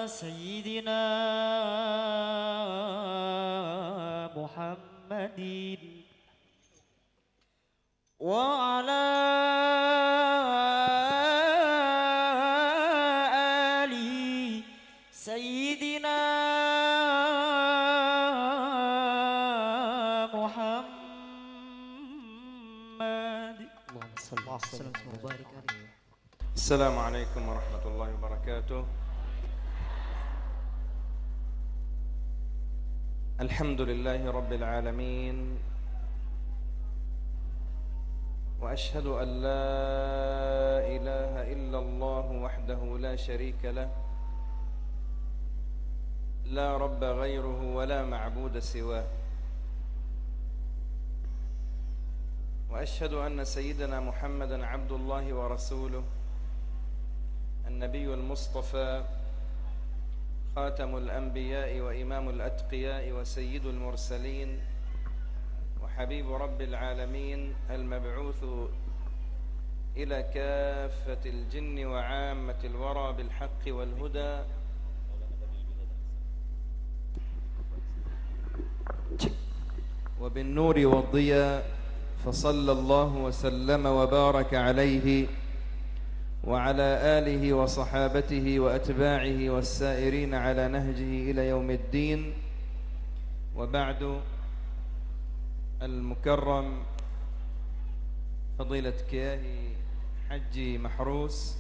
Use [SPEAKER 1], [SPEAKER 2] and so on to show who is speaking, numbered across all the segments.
[SPEAKER 1] سيدنا محمد وعلى آل سيدنا محمد. اللهم صل وسلم وبارك عليه.
[SPEAKER 2] السلام عليكم ورحمة الله وبركاته. الحمد لله رب العالمين، وأشهد أن لا إله إلا الله وحده لا شريك له، لا رب غيره ولا معبود سواه، وأشهد أن سيدنا محمدًا عبد الله ورسوله، النبي المصطفى، خاتم الأنبياء وإمام الأتقياء وسيد المرسلين وحبيب رب العالمين، المبعوث إلى كافة الجن وعامة الورى بالحق والهدى وبالنور والضياء، فصلى الله وسلم وبارك عليه وعلى آله وصحابته وأتباعه والسائرين على نهجه إلى يوم الدين. وبعد، المكرم فضيلة كياهي حجي محروس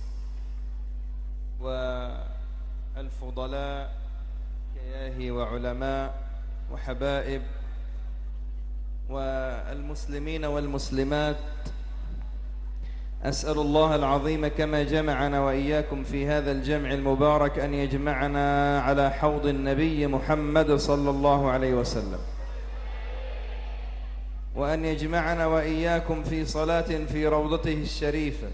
[SPEAKER 2] والفضلاء كياهي وعلماء وحبائب والمسلمين والمسلمات، أسأل الله العظيم كما جمعنا وإياكم في هذا الجمع المبارك أن يجمعنا على حوض النبي محمد صلى الله عليه وسلم، وأن يجمعنا وإياكم في صلاة في روضته الشريفة،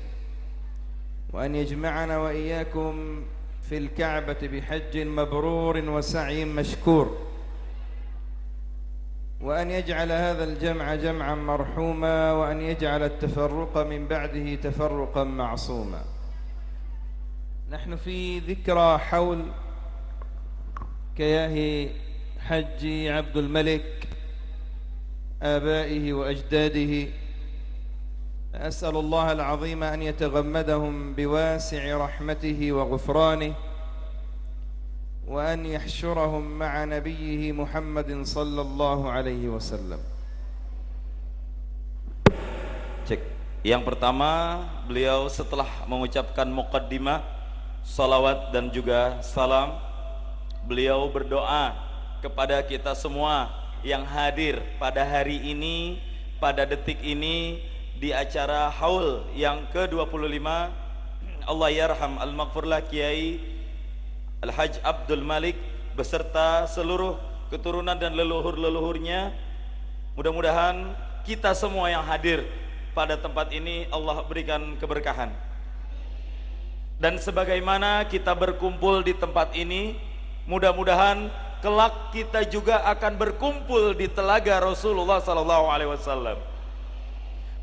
[SPEAKER 2] وأن يجمعنا وإياكم في الكعبة بحج مبرور وسعي مشكور، وأن يجعل هذا الجمع جمعا مرحوما، وأن يجعل التفرق من بعده تفرقا معصوما. نحن في ذكرى حول كياهي حجي عبد الملك، آبائه وأجداده. أسأل الله العظيم أن يتغمدهم بواسع رحمته وغفرانه، وأن يحشرهم مع نبيه محمد صلى الله عليه wasallam.
[SPEAKER 3] Cek. Yang pertama, beliau setelah mengucapkan muqaddimah, salawat dan juga salam, beliau berdoa kepada kita semua yang hadir pada hari ini, pada detik ini, di acara haul yang ke-25. Allah yarham al-maghfurlah Kiai Al-Hajj Abdul Malik beserta seluruh keturunan dan leluhur-leluhurnya. Mudah-mudahan kita semua yang hadir pada tempat ini Allah berikan keberkahan. Dan sebagaimana kita berkumpul di tempat ini, mudah-mudahan kelak kita juga akan berkumpul di telaga Rasulullah SAW.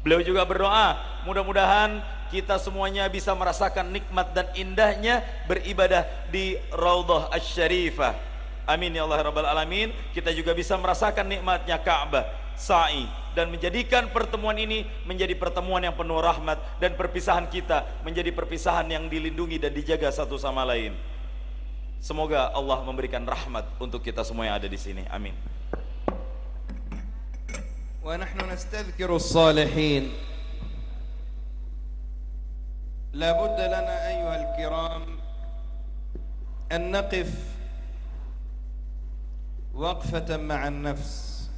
[SPEAKER 3] Beliau juga berdoa, mudah-mudahan kita semuanya bisa merasakan nikmat dan indahnya beribadah di Raudhah Asy-Syarifah. Amin ya Allah Rabbal Alamin. Kita juga bisa merasakan nikmatnya Ka'bah, sa'i, dan menjadikan pertemuan ini menjadi pertemuan yang penuh rahmat, dan perpisahan kita menjadi perpisahan yang dilindungi dan dijaga satu sama lain. Semoga Allah memberikan rahmat untuk kita semua yang ada di sini. Amin.
[SPEAKER 2] Wa nahnu nastadhkiru as-salihin. لا بد لنا أيها الكرام أن نقف وقفة مع النفس،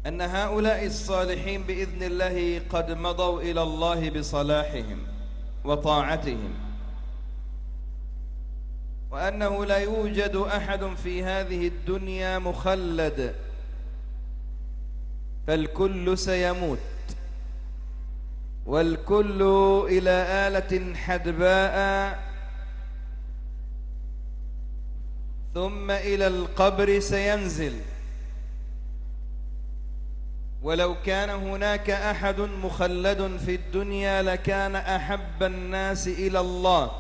[SPEAKER 2] أن هؤلاء الصالحين بإذن الله قد مضوا إلى الله بصلاحهم وطاعتهم، وأنه لا يوجد أحد في هذه الدنيا مخلد، فالكل سيموت، والكل إلى آلة حدباء ثم إلى القبر سينزل، ولو كان هناك أحد مخلد في الدنيا لكان أحب الناس إلى الله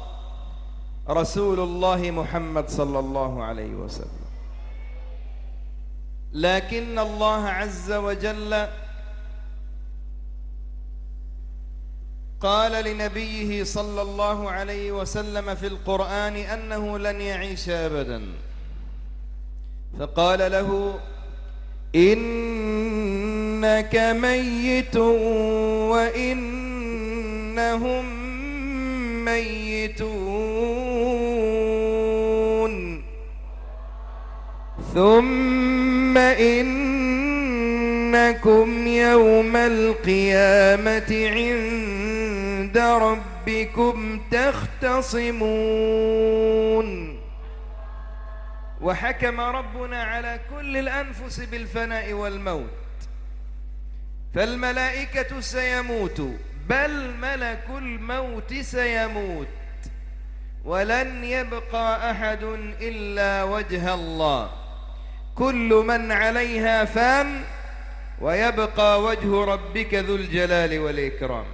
[SPEAKER 2] رسول الله محمد صلى الله عليه وسلم، لكن الله عز وجل قال لنبيه صلى الله عليه وسلم في القرآن أنه لن يعيش أبدا، فقال له إنك ميت وإنهم ميتون ثم إنكم يوم القيامة عند ربكم تختصمون. وحكم ربنا على كل الأنفس بالفناء والموت، فالملائكة سيموت، بل ملك الموت سيموت، ولن يبقى أحد إلا وجه الله، كل من عليها فان ويبقى وجه ربك ذو الجلال والإكرام.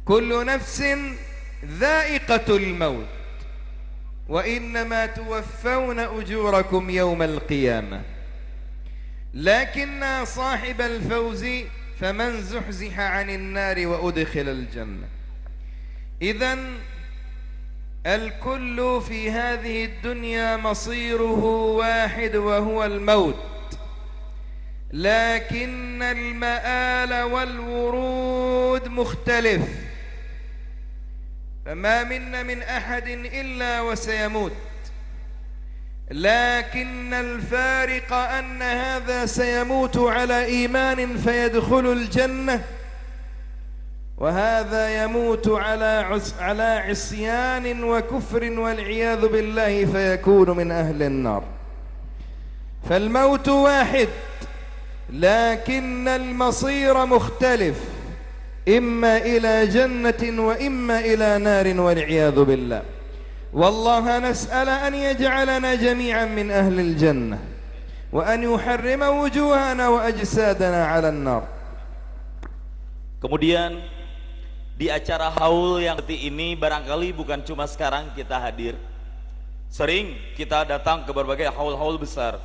[SPEAKER 2] كل نفس ذائقة الموت، وإنما توفون أجوركم يوم القيامة، لكن صاحب الفوز فمن زحزح عن النار وأدخل الجنة. إذن الكل في هذه الدنيا مصيره واحد وهو الموت، لكن المآل والورود مختلف، فما منا من أحد إلا وسيموت، لكن الفارق أن هذا سيموت على إيمان فيدخل الجنة، وهذا يموت على عصيان وكفر والعياذ بالله فيكون من أهل النار. فالموت واحد لكن المصير مختلف، إما إلى جنة وإما إلى نار والعياذ بالله. والله نسأل أن يجعلنا جميعا من أهل الجنة، وأن يحرم وجوهنا وأجسادنا على النار.
[SPEAKER 3] Kemudian di acara haul yang seperti ini barangkali bukan cuma sekarang kita hadir, sering kita datang ke berbagai haul-haul besar.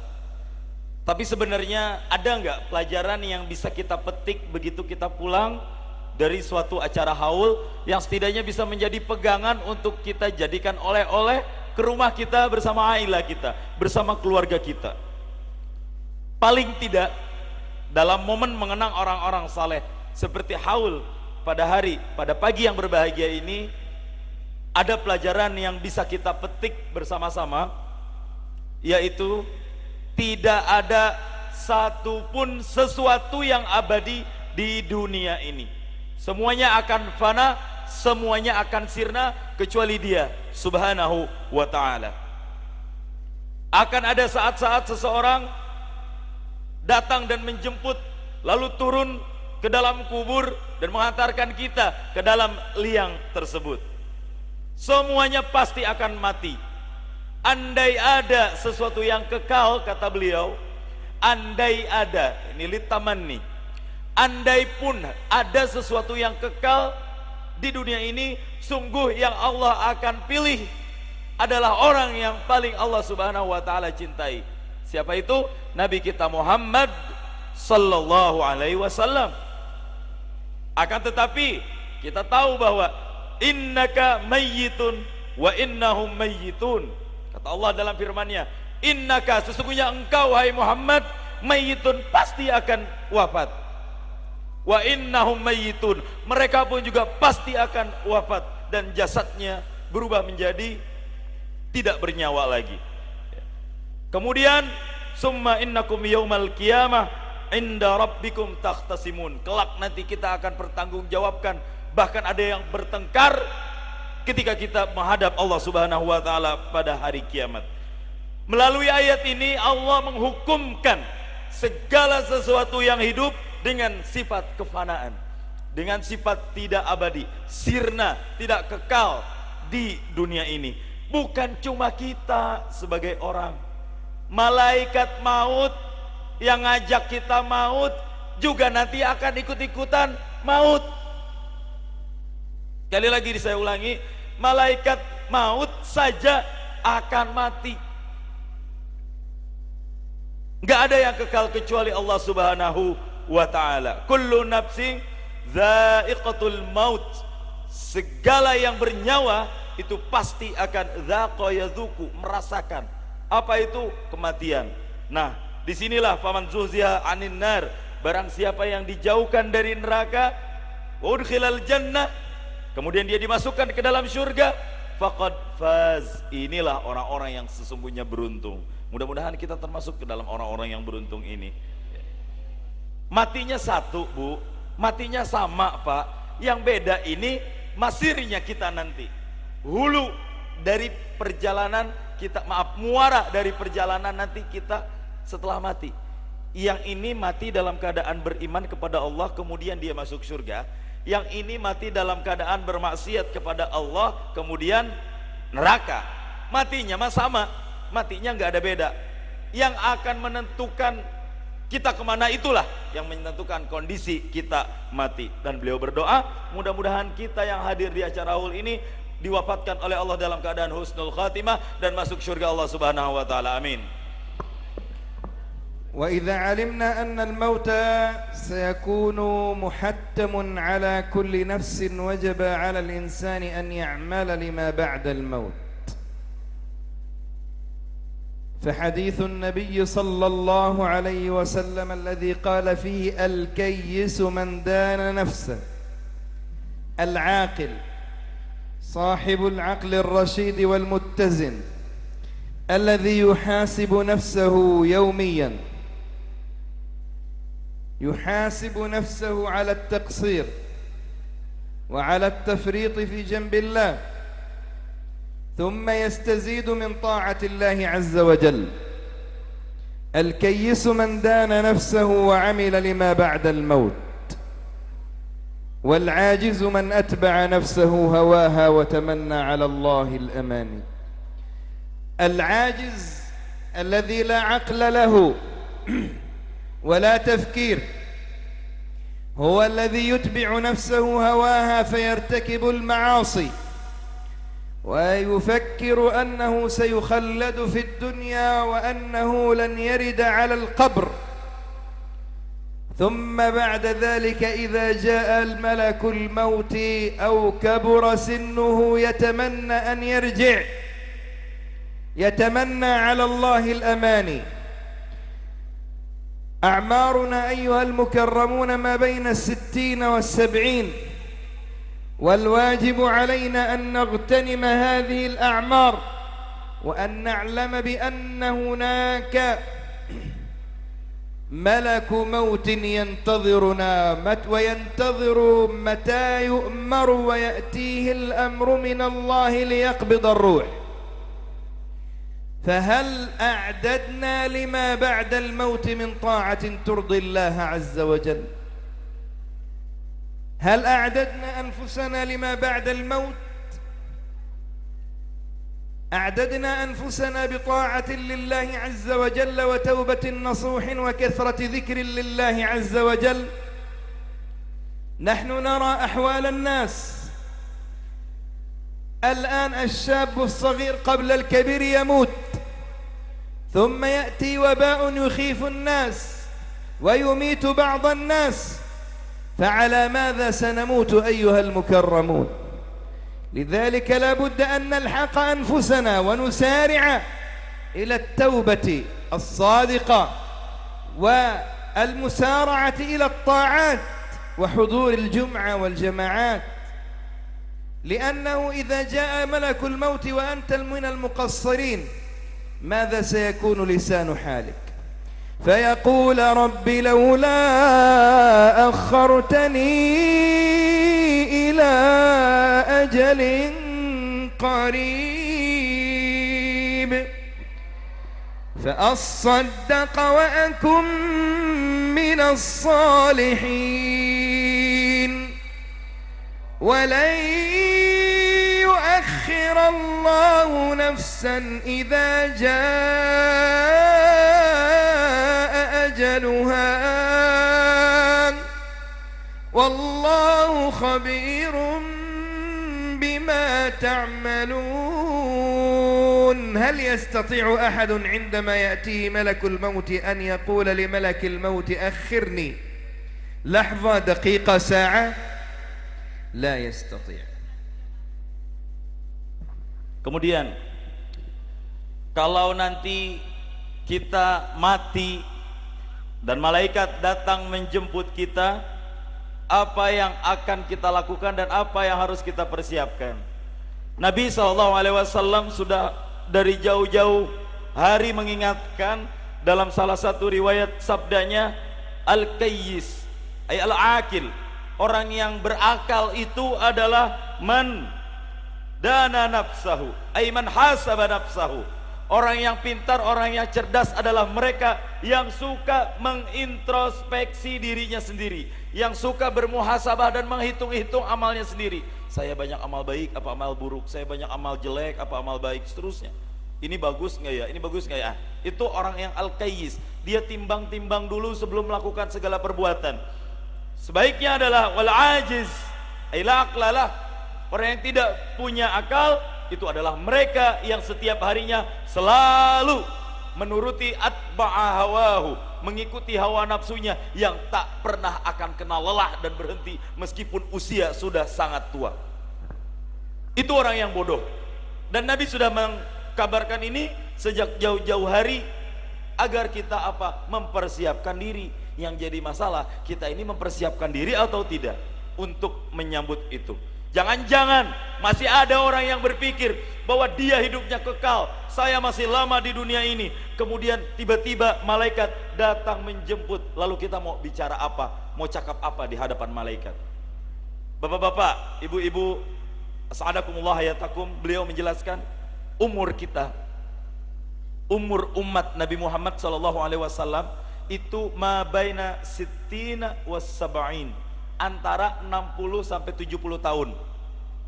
[SPEAKER 3] Tapi sebenarnya ada nggak pelajaran yang bisa kita petik begitu kita pulang dari suatu acara haul yang setidaknya bisa menjadi pegangan untuk kita jadikan oleh-oleh ke rumah kita bersama ailah kita, bersama keluarga kita. Paling tidak dalam momen mengenang orang-orang saleh seperti haul pada pagi yang berbahagia ini, ada pelajaran yang bisa kita petik bersama-sama, yaitu tidak ada satupun sesuatu yang abadi di dunia ini. Semuanya akan fana, semuanya akan sirna kecuali Dia Subhanahu wa ta'ala. Akan ada saat-saat seseorang datang dan menjemput, lalu turun ke dalam kubur dan mengantarkan kita ke dalam liang tersebut. Semuanya pasti akan mati. Andai ada sesuatu yang kekal, kata beliau, andai ada, ini litaman nih, andai pun ada sesuatu yang kekal di dunia ini, sungguh yang Allah akan pilih adalah orang yang paling Allah Subhanahu wa ta'ala cintai. Siapa itu? Nabi kita Muhammad sallallahu alaihi wasallam. Akan tetapi kita tahu bahwa innaka mayyitun wa innahum mayyitun. Kata Allah dalam firman-Nya, innaka, sesungguhnya engkau wahai Muhammad, mayyitun, pasti akan wafat. Wa innahum mayyitun, mereka pun juga pasti akan wafat dan jasadnya berubah menjadi tidak bernyawa lagi. Kemudian summa innakum yaumal qiyamah inda rabbikum takhtasimun, kelak nanti kita akan pertanggungjawabkan, bahkan ada yang bertengkar ketika kita menghadap Allah Subhanahu wa ta'ala pada hari kiamat. Melalui ayat ini Allah menghukumkan segala sesuatu yang hidup dengan sifat kefanaan, dengan sifat tidak abadi, sirna, tidak kekal di dunia ini. Bukan cuma kita sebagai orang, malaikat maut yang ngajak kita maut juga nanti akan ikut-ikutan maut. Sekali lagi saya ulangi, malaikat maut saja akan mati. Nggak ada yang kekal kecuali Allah Subhanahu wa ta'ala. Kullu nafsin dha'iqatul maut. Segala yang bernyawa itu pasti akan dhaqa yadhuku, merasakan. Apa itu? Kematian. Nah, disinilah faman zuhziha 'anil nar, barang siapa yang dijauhkan dari neraka, wa udkhilal jannah, kemudian dia dimasukkan ke dalam surga, faqad faz. Inilah orang-orang yang sesungguhnya beruntung. Mudah-mudahan kita termasuk ke dalam orang-orang yang beruntung ini. Matinya satu, Bu. Matinya sama, Pak. Yang beda ini masirnya kita nanti. Hulu dari perjalanan kita, muara dari perjalanan nanti kita setelah mati. Yang ini mati dalam keadaan beriman kepada Allah, kemudian dia masuk surga. Yang ini mati dalam keadaan bermaksiat kepada Allah, kemudian neraka. Matinya mah sama, matinya nggak ada beda. Yang akan menentukan kita kemana itulah yang menentukan kondisi kita mati. Dan beliau berdoa, mudah-mudahan kita yang hadir di acara haul ini diwafatkan oleh Allah dalam keadaan husnul khatimah dan masuk surga Allah Subhanahu wa taala. Amin.
[SPEAKER 2] وإذا علمنا أن الموت سيكون محتم على كل نفس وجب على الإنسان أن يعمل لما بعد الموت. فحديث النبي صلى الله عليه وسلم الذي قال فيه الكيس من دان نفسه العاقل صاحب العقل الرشيد والمتزن الذي يحاسب نفسه يوميا، يحاسب نفسه على التقصير وعلى التفريط في جنب الله، ثم يستزيد من طاعة الله عز وجل. الكيس من دان نفسه وعمل لما بعد الموت، والعاجز من أتبع نفسه هواها وتمنى على الله الأماني. العاجز الذي لا عقل له ولا تفكير هو الذي يتبع نفسه هواها فيرتكب المعاصي ويفكر أنه سيخلد في الدنيا وأنه لن يرد على القبر، ثم بعد ذلك إذا جاء الملك الموت أو كبر سنه يتمنى أن يرجع، يتمنى على الله الأماني. أعمارنا أيها المكرمون ما بين 60 و70، والواجب علينا أن نغتنم هذه الأعمار وأن نعلم بأن هناك ملك موت ينتظرنا وينتظر متى يؤمر ويأتيه الأمر من الله ليقبض الروح. فهل أعددنا لما بعد الموت من طاعة ترضي الله عز وجل؟ هل أعددنا أنفسنا لما بعد الموت؟ أعددنا أنفسنا بطاعة لله عز وجل وتوبة نصوح وكثرة ذكر لله عز وجل؟ نحن نرى أحوال الناس الآن، الشاب الصغير قبل الكبير يموت، ثم يأتي وباء يخيف الناس ويميت بعض الناس، فعلى ماذا سنموت أيها المكرمون؟ لذلك لا بد أن نلحق أنفسنا ونسارع إلى التوبة الصادقة والمسارعة إلى الطاعات وحضور الجمعة والجماعات، لأنه إذا جاء ملك الموت وأنت من المقصرين ماذا سيكون لسان حالك؟ فيقول رب لولا أخرتني إلى أجل قريب فأصدق وأكن من الصالحين ولن يؤخر الله نفسا إذا جاء أجلها والله خبير بما تعملون هل يستطيع أحد عندما يأتيه ملك الموت أن يقول لملك الموت أخرني لحظة دقيقة ساعة لا يستطيع.
[SPEAKER 3] Kemudian kalau nanti kita mati dan malaikat datang menjemput kita, apa yang akan kita lakukan dan apa yang harus kita persiapkan? Nabi SAW sudah dari jauh-jauh hari mengingatkan dalam salah satu riwayat sabdanya, al-qayyis ay al-aqil, orang yang berakal itu adalah man dana nafsahu ay man hasaba nafsahu. Orang yang pintar, orang yang cerdas adalah mereka yang suka mengintrospeksi dirinya sendiri, yang suka bermuhasabah dan menghitung-hitung amalnya sendiri. Saya banyak amal baik apa amal buruk, saya banyak amal jelek apa amal baik, seterusnya. Ini bagus nggak ya, ini bagus nggak ya. Itu orang yang al-qayyis, dia timbang-timbang dulu sebelum melakukan segala perbuatan. Sebaiknya adalah wal ajiz ay la aqlalah, orang yang tidak punya akal itu adalah mereka yang setiap harinya selalu menuruti atba'a hawahu, mengikuti hawa nafsunya yang tak pernah akan kenal lelah dan berhenti meskipun usia sudah sangat tua. Itu orang yang bodoh. Dan Nabi sudah mengkabarkan ini sejak jauh-jauh hari agar kita apa? Mempersiapkan diri. Yang jadi masalah, kita ini mempersiapkan diri atau tidak untuk menyambut itu. Jangan-jangan masih ada orang yang berpikir bahwa dia hidupnya kekal, saya masih lama di dunia ini, kemudian tiba-tiba malaikat datang menjemput, lalu kita mau bicara apa, mau cakap apa di hadapan malaikat? Bapak-bapak, ibu-ibu, sa'adakumullah hayatakum, beliau menjelaskan umur kita, umur umat Nabi Muhammad SAW itu ma baina sittina was sab'in, antara 60 sampai 70 tahun.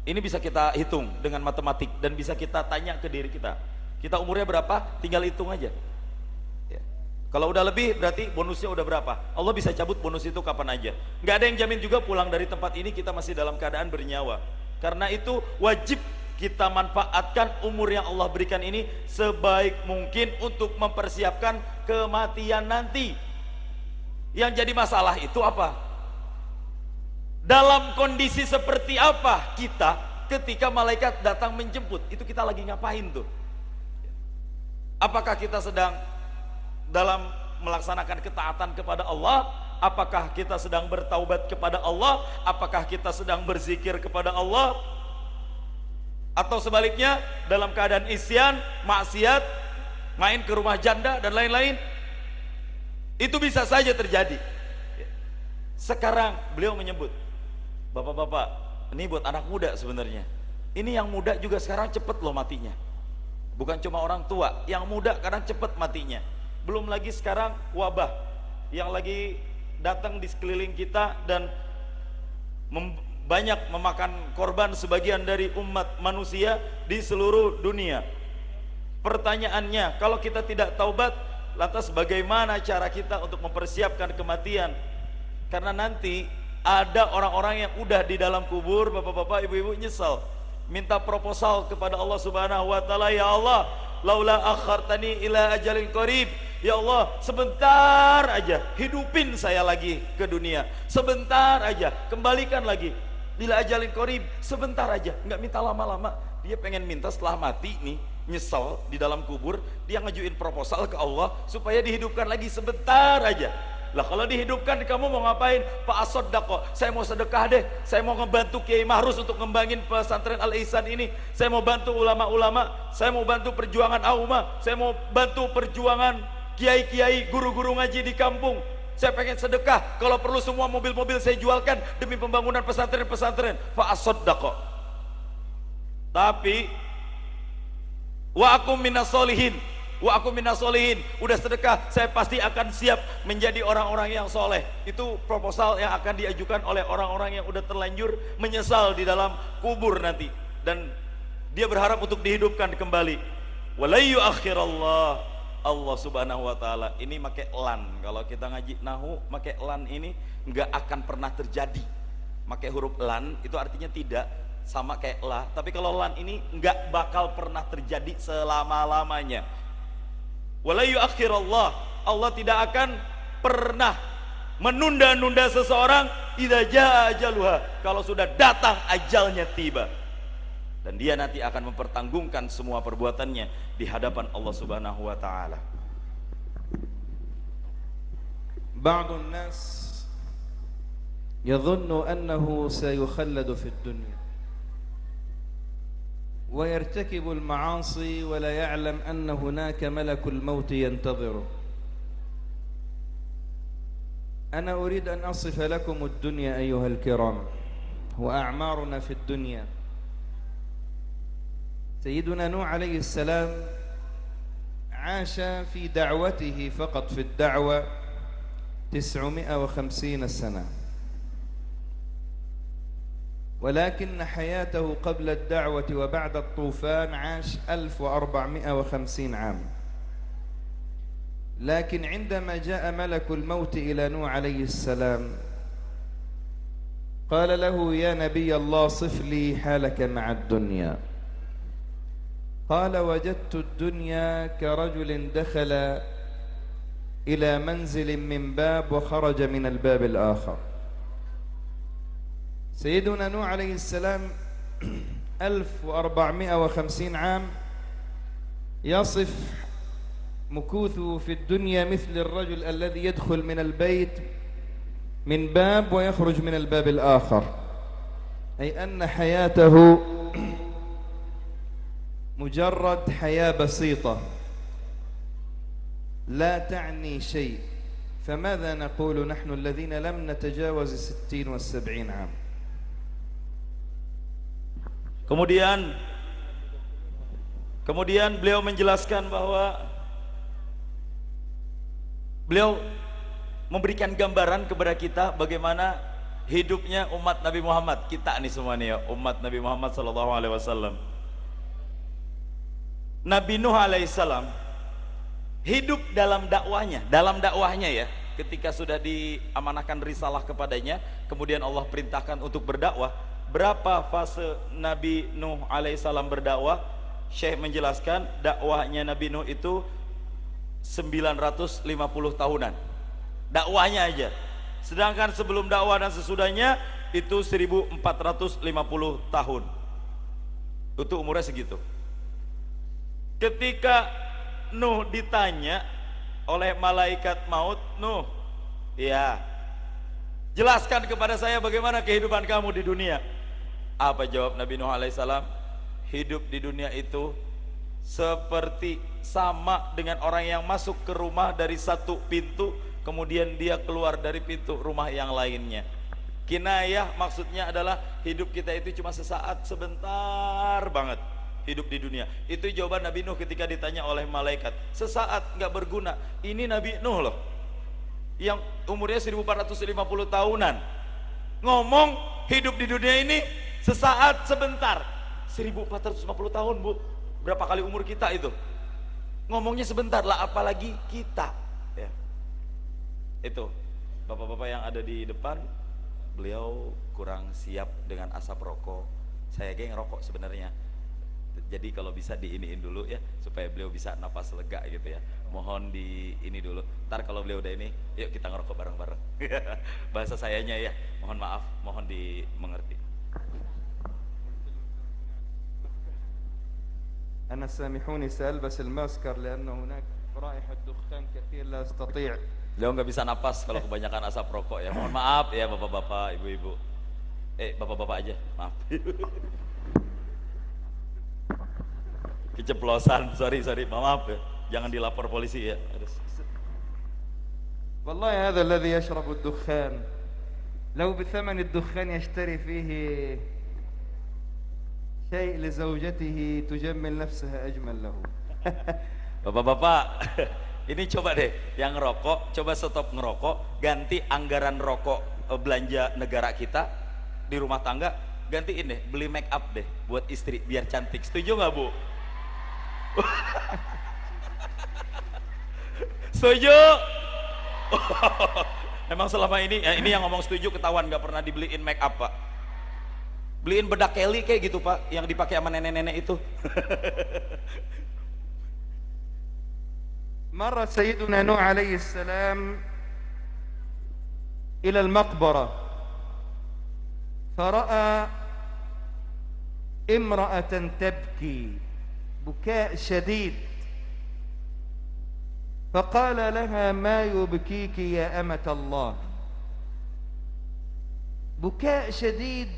[SPEAKER 3] Ini bisa kita hitung dengan matematik dan bisa kita tanya ke diri kita. Kita umurnya berapa? Tinggal hitung aja. Ya. Kalau udah lebih berarti bonusnya udah berapa? Allah bisa cabut bonus itu kapan aja. Nggak ada yang jamin juga pulang dari tempat ini kita masih dalam keadaan bernyawa. Karena itu wajib kita manfaatkan umur yang Allah berikan ini sebaik mungkin untuk mempersiapkan kematian nanti. Yang jadi masalah itu apa? Dalam kondisi seperti apa kita ketika malaikat datang menjemput? Itu kita lagi ngapain tuh? Apakah kita sedang dalam melaksanakan ketaatan kepada Allah? Apakah kita sedang bertaubat kepada Allah? Apakah kita sedang berzikir kepada Allah? Atau sebaliknya dalam keadaan isyan, maksiat, main ke rumah janda dan lain-lain? Itu bisa saja terjadi. Sekarang beliau menyebut, bapak-bapak, ini buat anak muda sebenarnya. Ini yang muda juga sekarang cepet loh matinya. Bukan cuma orang tua, yang muda kadang cepet matinya. Belum lagi sekarang wabah yang lagi datang di sekeliling kita dan banyak memakan korban sebagian dari umat manusia di seluruh dunia. Pertanyaannya, kalau kita tidak taubat, lantas bagaimana cara kita untuk mempersiapkan kematian? Karena nanti ada orang-orang yang udah di dalam kubur, bapak-bapak, ibu-ibu nyesal, minta proposal kepada Allah Subhanahu wa taala, ya Allah, laula akhartani ila ajalin qarib, ya Allah, sebentar aja hidupin saya lagi ke dunia, sebentar aja kembalikan lagi, ila ajalin qarib, sebentar aja, nggak minta lama-lama. Dia pengen minta setelah mati nih, nyesal di dalam kubur, dia ngajuin proposal ke Allah supaya dihidupkan lagi sebentar aja. Lah kalau dihidupkan kamu mau ngapain? Pak Asodako, saya mau sedekah deh, saya mau ngebantu Kiai Mahrus untuk ngembangin pesantren Al Ihsan ini, saya mau bantu ulama-ulama, saya mau bantu perjuangan Auma, saya mau bantu perjuangan kiai-kiai, guru-guru ngaji di kampung, saya pengen sedekah, kalau perlu semua mobil-mobil saya jualkan demi pembangunan pesantren-pesantren. Pak Asodako. Tapi wa akum minas solihin, wa aku minas solihin, udah sedekah, saya pasti akan siap menjadi orang-orang yang soleh. Itu proposal yang akan diajukan oleh orang-orang yang udah terlanjur menyesal di dalam kubur nanti, dan dia berharap untuk dihidupkan kembali. Walayu akhirallah, Allah Subhanahu wa taala ini pakai lan. Kalau kita ngaji nahu pakai lan ini nggak akan pernah terjadi. pakai huruf lan itu artinya tidak, sama kayak la, tapi kalau lan ini nggak bakal pernah terjadi selama-lamanya. Wala yuakhirullah, Allah tidak akan pernah menunda-nunda seseorang idza jaa ajaluha, kalau sudah datang ajalnya tiba. Dan dia nanti akan mempertanggungan semua perbuatannya di hadapan Allah Subhanahu wa taala.
[SPEAKER 2] Ba'dun nas yadhunnu annahu sayukhalladu fid dunya wa yartakibu al-ma'asi wa la ya'lam anna hunaka malakul maut yantadhiru. Ana urid an asifa lakum ad-dunya ayyuha al-kiram wa a'maruna fid dunya. سيدنا نوح عليه السلام عاش في دعوته فقط في الدعوة 950 سنة، ولكن حياته قبل الدعوة وبعد الطوفان عاش 1450 عام. لكن عندما جاء ملك الموت إلى نوح عليه السلام قال له يا نبي الله صف لي حالك مع الدنيا. قال وجدت الدنيا كرجل دخل إلى منزل من باب وخرج من الباب الآخر. سيدنا نوح عليه السلام 1450 عام يصف مكوثه في الدنيا مثل الرجل الذي يدخل من البيت من باب ويخرج من الباب الآخر، أي أن حياته مجرد حياة بسيطة لا تعني شيء. فماذا نقول نحن الذين لم نتجاوز 60 و70 عام؟
[SPEAKER 3] Kemudian beliau menjelaskan bahwa beliau memberikan gambaran kepada kita bagaimana hidupnya umat Nabi Muhammad, kita nih semua nih ya, umat Nabi Muhammad sallallahu alaihi wasallam. Nabi Nuh alaihissalam hidup dalam dakwahnya ya, ketika sudah diamanahkan risalah kepadanya, kemudian Allah perintahkan untuk berdakwah. Berapa fase Nabi Nuh alaihissalam berdakwah? Syekh menjelaskan dakwahnya Nabi Nuh itu 950 tahunan dakwahnya aja, sedangkan sebelum dakwah dan sesudahnya itu 1450 tahun. Itu umurnya segitu. Ketika Nuh ditanya oleh malaikat maut, Nuh, ya, jelaskan kepada saya bagaimana kehidupan kamu di dunia. Apa jawab Nabi Nuh alaihissalam? Hidup di dunia itu seperti sama dengan orang yang masuk ke rumah dari satu pintu, kemudian dia keluar dari pintu rumah yang lainnya. Kinayah maksudnya adalah hidup kita itu cuma sesaat, sebentar banget hidup di dunia. Itu jawaban Nabi Nuh ketika ditanya oleh malaikat. Sesaat, nggak berguna. Ini Nabi Nuh loh, yang umurnya 1450 tahunan, ngomong hidup di dunia ini sesaat, sebentar. 1450 tahun, Bu, berapa kali umur kita itu? Ngomongnya sebentar lah, apalagi kita ya. Itu bapak-bapak yang ada di depan, beliau kurang siap dengan asap rokok. Saya geng rokok sebenarnya, jadi kalau bisa diiniin dulu ya, supaya beliau bisa napas lega gitu ya. Mohon di ini dulu, ntar kalau beliau udah ini, yuk kita ngerokok bareng-bareng. Bahasa sayanya ya, mohon maaf, mohon dimengerti.
[SPEAKER 2] أنا سامحوني سألبس الماسكر لأن هناك رائحة دخان كثير لا أستطيع.
[SPEAKER 3] Beliau nggak bisa napas kalau kebanyakan asap rokok ya. Mohon maaf ya bapak-bapak, ibu-ibu. Bapak-bapak aja, maaf. Keceplosan, sorry, maaf ya. Jangan dilapor polisi ya.
[SPEAKER 2] والله هذا الذي يشرب الدخان لو بثمن الدخان يشتري فيه شيء لزوجته تجمل نفسها أجمل له.
[SPEAKER 3] Bapak-bapak, ini coba deh yang ngerokok, coba stop ngerokok, ganti anggaran rokok belanja negara kita di rumah tangga, gantiin deh, beli make up deh buat istri biar cantik. Setuju nggak, Bu? Setuju? Emang selama ini, ini yang ngomong setuju ketahuan nggak pernah dibeliin make up Pak. Beliin bedak Kelly kayak gitu Pak, yang dipakai sama nenek-nenek itu.
[SPEAKER 2] مر سيدنا نوح عليه السلام إلى المقبرة فرأى امرأة تبكي بكاء شديد فقال لها ما يبكيك يا أمة الله. بكاء شديد،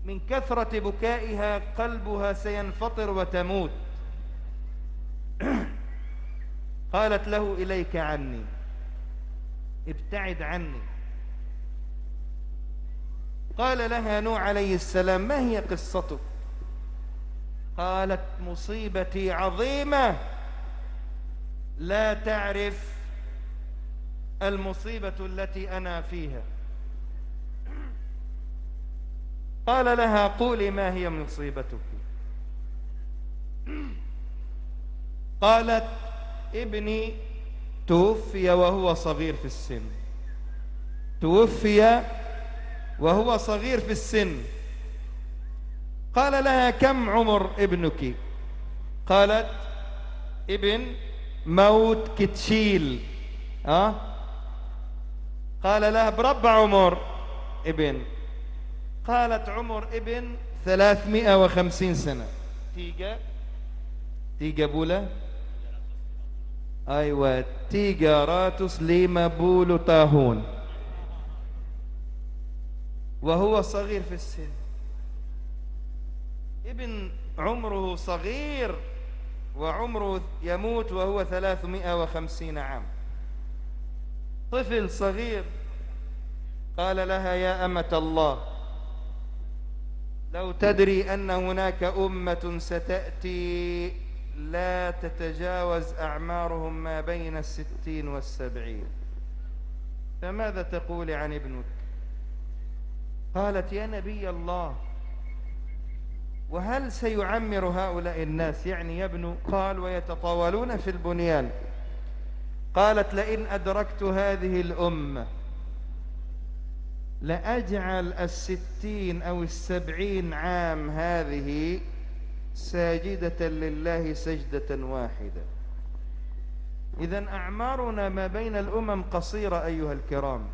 [SPEAKER 2] من كثرة بكائها قلبها سينفطر وتموت. قالت له إليك عني، ابتعد عني. قال لها نوح عليه السلام ما هي قصتك؟ قالت مصيبتي عظيمة لا تعرف المصيبة التي أنا فيها. قال لها قولي ما هي مصيبتك؟ قالت ابني توفي وهو صغير في السن. توفي وهو صغير في السن. قال لها كم عمر ابنك؟ قالت ابن موت كتشيل. قال لها بربع عمر ابن. قالت عمر ابن 350 سنة. تيجا بولا أيوة 350 بولو تاهون وهو صغير في السن. ابن عمره صغير وعمره يموت وهو 350 عام، طفل صغير. قال لها يا أمة الله لو تدري أن هناك أمة ستأتي لا تتجاوز أعمارهم ما بين 60 و70، فماذا تقول عن ابنك؟ قالت يا نبي الله وهل سيعمر هؤلاء الناس؟ يعني يبنوا. قال ويتطاولون في البنيان. قالت لئن أدركت هذه الأمة لأجعل 60 أو 70 عام هذه ساجدة لله سجدة واحدة. إذن أعمارنا ما بين الأمم قصيرة أيها الكرام،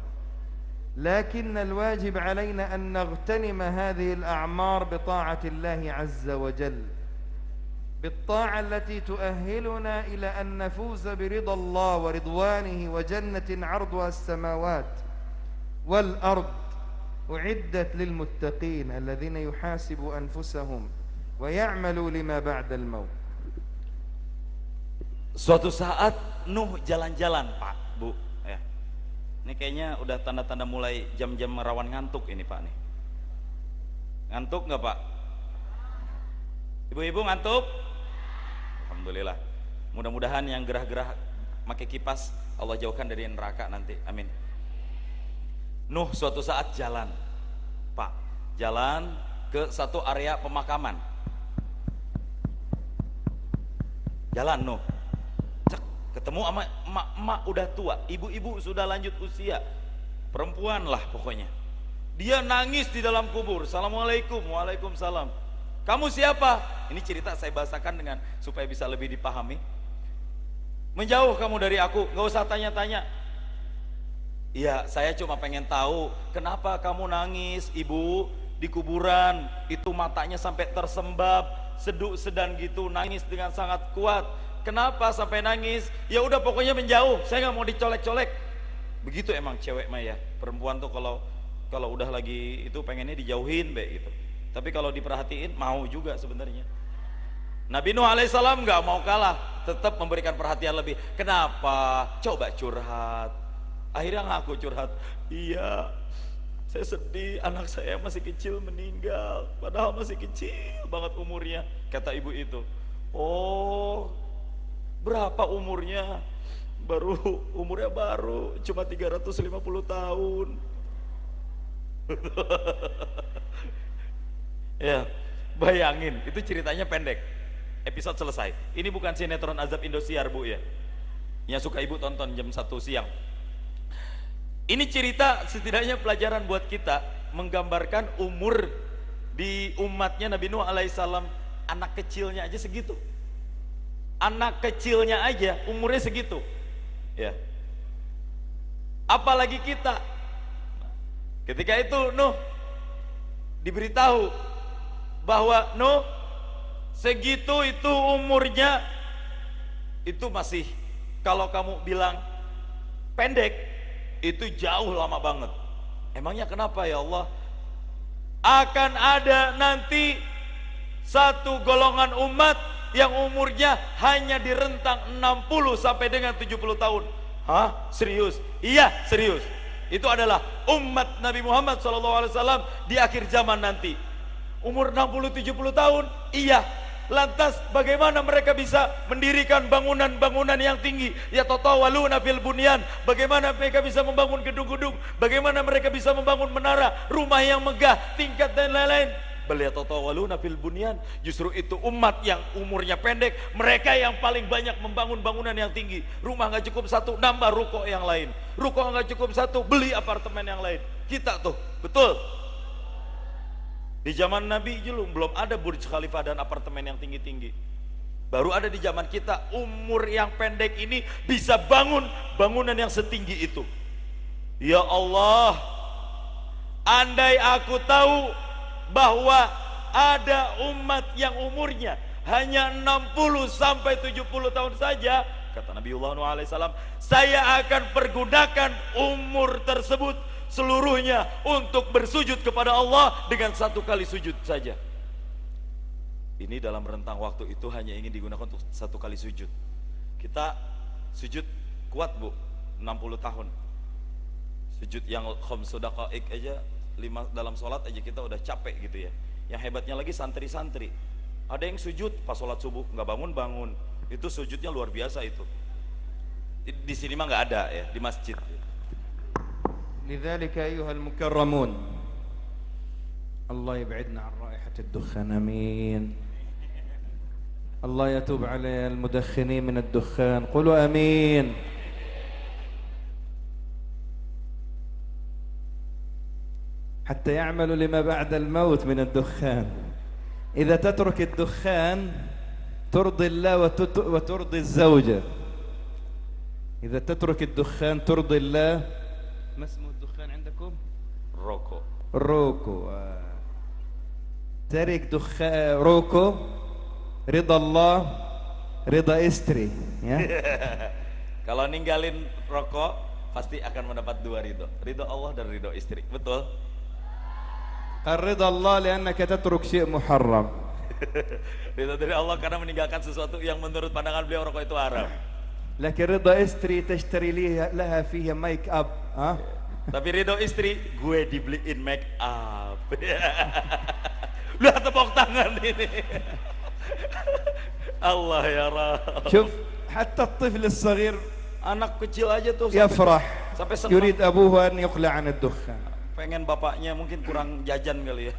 [SPEAKER 2] لكن الواجب علينا أن نغتنم هذه الأعمار بطاعة الله عز وجل، بالطاعة التي تؤهلنا إلى أن نفوز برضا الله ورضوانه وجنة عرضها السماوات والأرض أعدت للمتقين الذين يحاسبوا أنفسهم ويعملوا لما بعد الموت.
[SPEAKER 3] Suatu saat Nuh jalan-jalan Pak, Bu ya. Ini kayaknya udah tanda-tanda mulai jam-jam rawan ngantuk ini Pak nih. Ngantuk nggak Pak? Ibu-ibu ngantuk? Alhamdulillah. Mudah-mudahan yang gerah-gerah pakai kipas Allah jauhkan dari neraka nanti. Amin. Nuh suatu saat jalan Pak, jalan ke satu area pemakaman. Jalan Nuh, cek ketemu sama emak-emak udah tua, ibu-ibu sudah lanjut usia, perempuan lah pokoknya. Dia nangis di dalam kubur. Assalamualaikum. Waalaikumsalam. Kamu siapa? Ini cerita saya bahasakan dengan supaya bisa lebih dipahami. Menjauh kamu dari aku, gak usah tanya-tanya. Iya, saya cuma pengen tahu kenapa kamu nangis, ibu, di kuburan itu matanya sampai tersembab, seduk sedan gitu, nangis dengan sangat kuat. Kenapa sampai nangis? Ya udah pokoknya menjauh, saya nggak mau dicolek-colek. Begitu emang cewek mah ya, perempuan tuh kalau udah lagi itu pengennya dijauhin be gitu. Tapi kalau diperhatiin mau juga sebenarnya. Nabi Nuh alaihissalam nggak mau kalah, tetap memberikan perhatian lebih. Kenapa? Coba curhat. Akhirnya ngaku curhat, iya saya sedih anak saya masih kecil meninggal, padahal masih kecil banget umurnya. Kata ibu itu, oh berapa umurnya? Umurnya baru cuma 350 tahun. Ya bayangin, itu ceritanya pendek, episode selesai. Ini bukan sinetron Azab Indosiar Bu ya, yang suka ibu tonton jam 1 siang. Ini cerita setidaknya pelajaran buat kita, menggambarkan umur di umatnya Nabi Nuh alaihissalam, anak kecilnya aja segitu. Anak kecilnya aja umurnya segitu. Ya. Apalagi kita. Ketika itu Nuh diberitahu bahwa Nuh segitu itu umurnya, itu masih, kalau kamu bilang pendek, itu jauh lama banget. Emangnya kenapa ya Allah? Akan ada nanti satu golongan umat yang umurnya hanya di rentang 60 sampai dengan 70 tahun. Hah? Serius? Iya, serius. Itu adalah umat Nabi Muhammad SAW di akhir zaman nanti. Umur 60-70 tahun, iya. Lantas bagaimana mereka bisa mendirikan bangunan-bangunan yang tinggi? Ya tatawaluna fil bunyan. Bagaimana mereka bisa membangun gedung-gedung? Bagaimana mereka bisa membangun menara, rumah yang megah, tingkat dan lain-lain? Bal yatatawaluna fil bunyan. Justru itu umat yang umurnya pendek, mereka yang paling banyak membangun bangunan yang tinggi. Rumah nggak cukup satu, nambah ruko yang lain. Ruko nggak cukup satu, beli apartemen yang lain. Kita tuh, betul. Di zaman Nabi belum ada Burj Khalifah dan apartemen yang tinggi-tinggi. Baru ada di zaman kita, umur yang pendek ini bisa bangun bangunan yang setinggi itu. Ya Allah, andai aku tahu bahwa ada umat yang umurnya hanya 60 sampai 70 tahun saja, kata Nabiullah Nuh alaihissalam, saya akan pergunakan umur tersebut seluruhnya untuk bersujud kepada Allah dengan satu kali sujud saja. Ini dalam rentang waktu itu hanya ingin digunakan untuk satu kali sujud. Kita sujud kuat bu, 60 tahun. Sujud yang khamsu daqaik aja, 5 dalam sholat aja kita udah capek gitu ya. Yang hebatnya lagi santri-santri, ada yang sujud pas sholat subuh nggak bangun-bangun, itu sujudnya luar biasa itu. Di sini mah nggak ada ya, di masjid.
[SPEAKER 2] لذلك أيها المكرمون الله يبعدنا عن رائحة الدخان آمين. الله يتوب على المدخنين من الدخان قولوا آمين. حتى يعملوا لما بعد الموت من الدخان. إذا تترك الدخان ترضي الله وترضي الزوجة. إذا تترك الدخان ترضي الله. ما اسمه الدخان عندكم؟ روكو. ترك دخان روكو رضا الله رضا istri ya.
[SPEAKER 3] Kalau ninggalin rokok pasti akan mendapat 2 ridho, ridho Allah dan ridho istri, betul?
[SPEAKER 2] الرضا الله لأنك تترك شيء محرم.
[SPEAKER 3] Ridho dari Allah karena meninggalkan sesuatu yang menurut pandangan beliau rokok itu haram.
[SPEAKER 2] لكن رضا istri تشتري لها فيها ميك اب ها.
[SPEAKER 3] Tapi ridho istri, gue dibeliin make up. Lihat tepuk tangan ini. Allah ya Rabb.
[SPEAKER 2] شوف حتى الطفل الصغير
[SPEAKER 3] Anak kecil aja tuh
[SPEAKER 2] يفرح
[SPEAKER 3] sampai senang.
[SPEAKER 2] يريد أبوه أن يقلع عن الدخان.
[SPEAKER 3] Pengen bapaknya mungkin kurang jajan kali ya.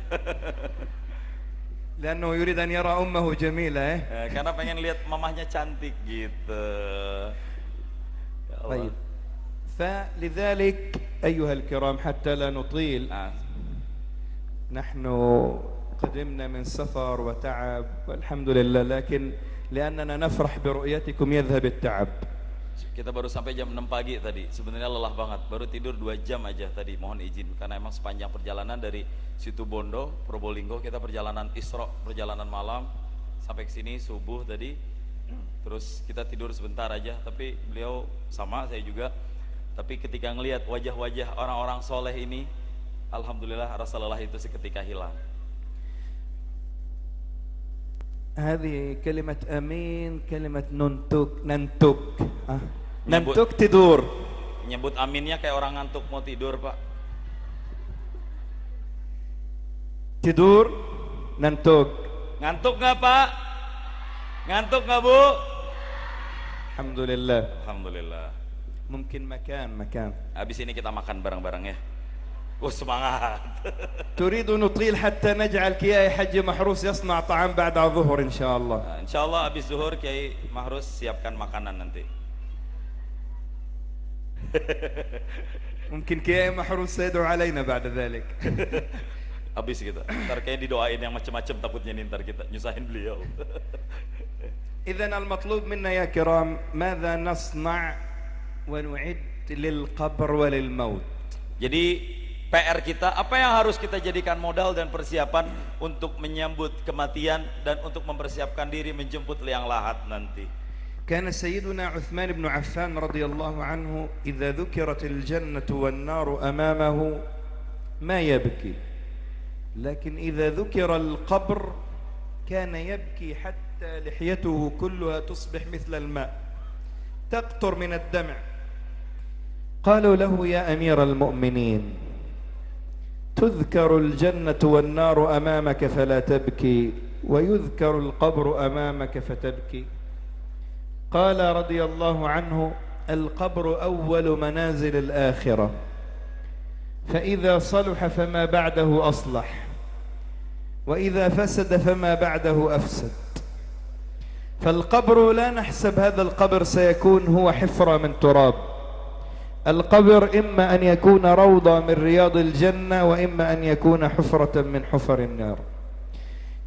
[SPEAKER 2] لأنه يريد أن يرى أمه جميلة.
[SPEAKER 3] Karena pengen lihat mamahnya cantik gitu. Ya Allah.
[SPEAKER 2] طيب. فلذلك أيها الكرام حتى لا نطيل نحن قدمنا من سفر وتعب والحمد لله لكن لأننا نفرح برؤيتكم يذهب التعب.
[SPEAKER 3] Kita baru sampai jam 6 pagi tadi, sebenarnya lelah banget, baru tidur 2 jam aja tadi, mohon izin karena emang sepanjang perjalanan dari Situbondo, Probolinggo, kita perjalanan Isra, perjalanan malam sampai ke sini subuh tadi, terus kita tidur sebentar aja, tapi beliau sama, saya juga. Tapi ketika ngelihat wajah-wajah orang-orang soleh ini, alhamdulillah rasa lelah itu seketika hilang.
[SPEAKER 2] هذه كلمة أمين كلمة ننتك ننتك tidur.
[SPEAKER 3] Nyebut aminnya kayak orang ngantuk mau tidur pak.
[SPEAKER 2] Tidur ننتك.
[SPEAKER 3] Ngantuk nggak pak? Ngantuk nggak bu?
[SPEAKER 2] Alhamdulillah.
[SPEAKER 3] Alhamdulillah.
[SPEAKER 2] ممكن مكان.
[SPEAKER 3] Habis ini kita makan bareng-bareng ya. Semangat.
[SPEAKER 2] تريد نطيل حتى نجعل كياي حج محروس يصنع طعام بعد الظهر إن شاء الله.
[SPEAKER 3] Insya Allah habis zuhur Kiai Mahrus siapkan makanan nanti.
[SPEAKER 2] ممكن كيا محروس سيدعو علينا بعد ذلك.
[SPEAKER 3] Habis kita. Ntar kayak didoain yang macam-macam takutnya nih ntar kita nyusahin beliau.
[SPEAKER 2] إذن المطلوب منا يا كرام ماذا نصنع ونعد للقبر وللموت.
[SPEAKER 3] Jadi PR kita, apa yang harus kita jadikan modal dan persiapan untuk menyambut kematian dan untuk mempersiapkan diri menjemput liang lahat nanti.
[SPEAKER 2] كان سيدنا عثمان بن عفان رضي الله عنه إذا ذكرت الجنة والنار أمامه ما يبكي، لكن إذا ذكر القبر كان يبكي حتى لحيته كلها تصبح مثل الماء تقطر من الدمع. قالوا له يا أمير المؤمنين تذكر الجنة والنار أمامك فلا تبكي ويذكر القبر أمامك فتبكي. قال رضي الله عنه القبر أول منازل الآخرة، فإذا صلح فما بعده أصلح، وإذا فسد فما بعده أفسد. فالقبر لا نحسب هذا القبر سيكون هو حفرة من تراب، القبر إما أن يكون روضة من رياض الجنة وإما أن يكون حفرة من حفر النار.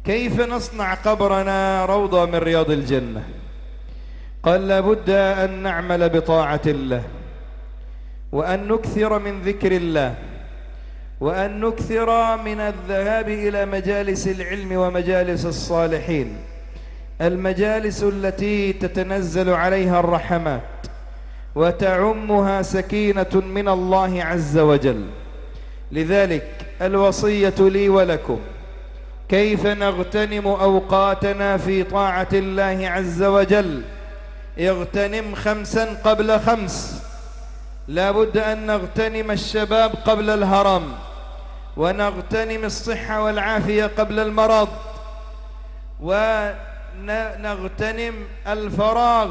[SPEAKER 2] كيف نصنع قبرنا روضة من رياض الجنة؟ قال لابد أن نعمل بطاعة الله، وأن نكثر من ذكر الله، وأن نكثر من الذهاب إلى مجالس العلم ومجالس الصالحين، المجالس التي تتنزل عليها الرحمات وتعمها سكينة من الله عز وجل. لذلك الوصية لي ولكم كيف نغتنم أوقاتنا في طاعة الله عز وجل. اغتنم 5 قبل 5. لا بد أن نغتنم الشباب قبل الهرم، ونغتنم الصحة والعافية قبل المرض، ونغتنم الفراغ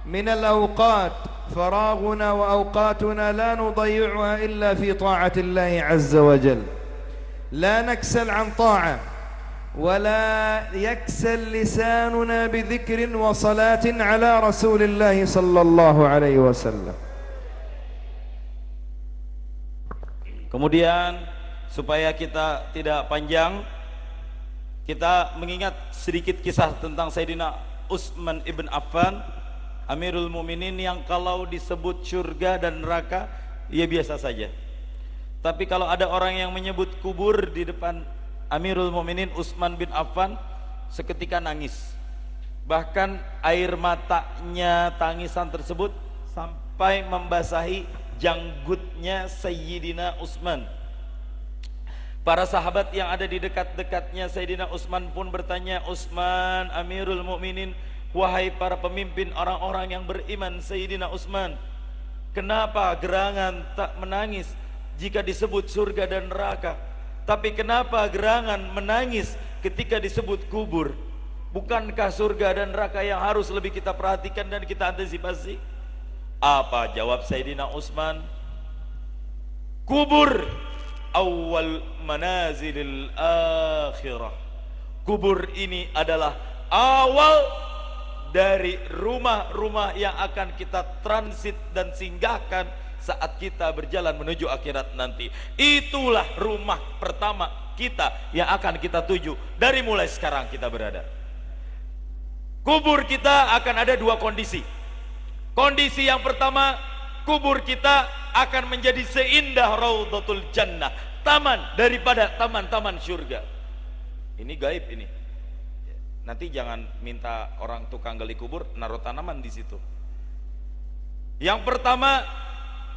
[SPEAKER 2] من الأوقات. فراغنا وأوقاتنا لا نضيعها إلا في طاعة الله عز وجل. لا نكسل عن طاعة، ولا يكسل لساننا بذكر وصلاة على رسول الله صلى الله عليه وسلم.
[SPEAKER 3] Kemudian supaya kita tidak panjang, kita mengingat sedikit kisah tentang Sayyidina Utsman ibn Affan, Amirul Mukminin, yang kalau disebut surga dan neraka ya biasa saja. Tapi kalau ada orang yang menyebut kubur di depan Amirul Mukminin Utsman bin Affan, seketika nangis. Bahkan air matanya tangisan tersebut sampai membasahi janggutnya Sayyidina Utsman. Para sahabat yang ada di dekat-dekatnya Sayyidina Utsman pun bertanya, Utsman, Amirul Mukminin, wahai para pemimpin orang-orang yang beriman, Sayyidina Utsman, kenapa gerangan tak menangis jika disebut surga dan neraka? Tapi kenapa gerangan menangis ketika disebut kubur? Bukankah surga dan neraka yang harus lebih kita perhatikan dan kita antisipasi? Apa jawab Sayyidina Utsman? Kubur awal manazilil akhirah. Kubur ini adalah awal dari rumah-rumah yang akan kita transit dan singgahkan saat kita berjalan menuju akhirat nanti. Itulah rumah pertama kita yang akan kita tuju dari mulai sekarang kita berada. Kubur kita akan ada 2 kondisi. Kondisi yang pertama, kubur kita akan menjadi seindah Raudhatul Jannah, taman daripada taman-taman surga. Ini gaib ini. Nanti jangan minta orang tukang gali kubur naruh tanaman di situ. Yang pertama,